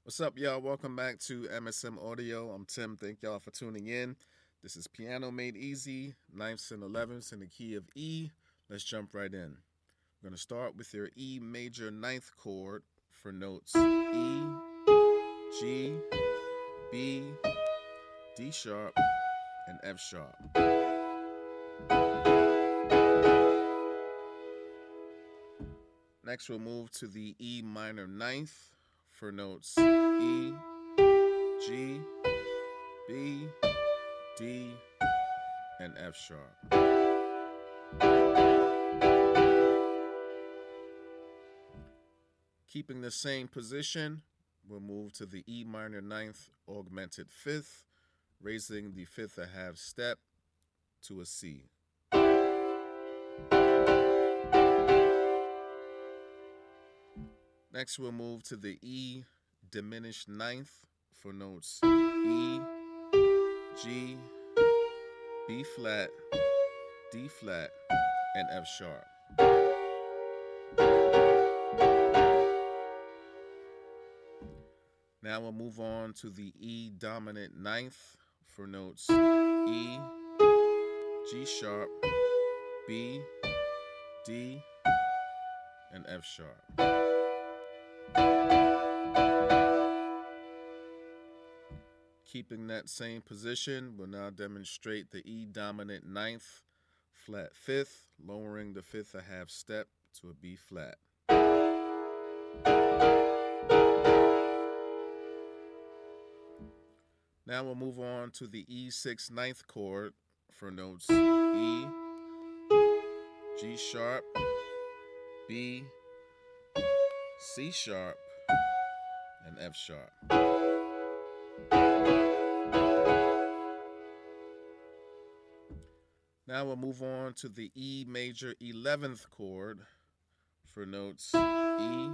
What's up, y'all? Welcome back to MSM Audio. I'm Tim. Thank y'all for tuning in. This is Piano Made Easy, 9ths and 11ths in the key of E. Let's jump right in. We're going to start with your E major ninth chord for notes E, G, B, D sharp, and F sharp. Next, we'll move to the E minor ninth for notes E, G, B, D, and F sharp. Keeping the same position, we'll move to the E minor ninth augmented fifth, raising the fifth a half step to a C. Next, we'll move to the E diminished ninth for notes E, G, B flat, D flat, and F sharp. Now we'll move on to the E dominant ninth for notes E, G sharp, B, D, and F sharp. Keeping that same position, we'll now demonstrate the E dominant ninth flat fifth, lowering the fifth a half step to a B flat. Now we'll move on to the E6 ninth chord for notes E, G sharp, B, C sharp, and F sharp. Now we'll move on to the E major 11th chord for notes E,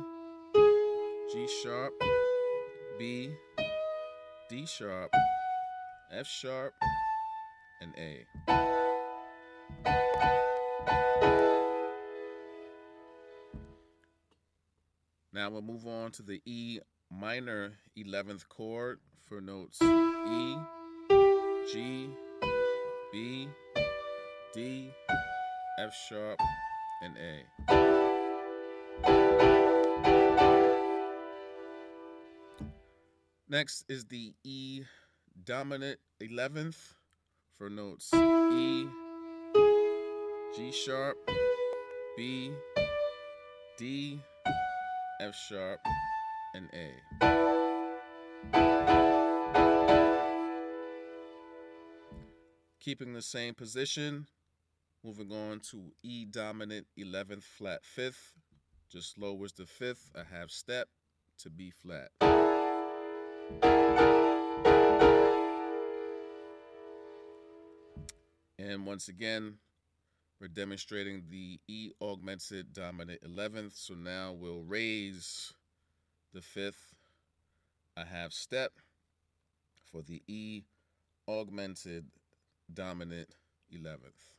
G sharp, B, D sharp, F sharp, and A. Now we'll move on to the E minor 11th chord for notes E, G, B, D, F sharp, and A. Next is the E dominant 11th for notes E, G sharp, B, D, F sharp, and A. Keeping the same position, moving on to E dominant 11th flat fifth, just lowers the fifth a half step to B flat. And once again, we're demonstrating the E augmented dominant 11th, so now we'll raise the fifth a half step for the E augmented dominant 11th.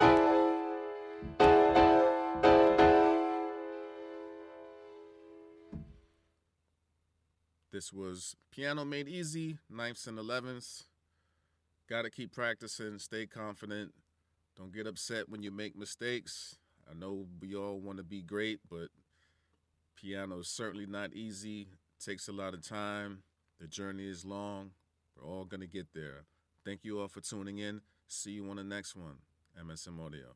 This was Piano Made Easy, 9ths and 11ths. Gotta keep practicing, stay confident. Don't get upset when you make mistakes. I know we all want to be great, but piano is certainly not easy. It takes a lot of time. The journey is long. We're all gonna get there. Thank you all for tuning in. See you on the next one. MSM Audio.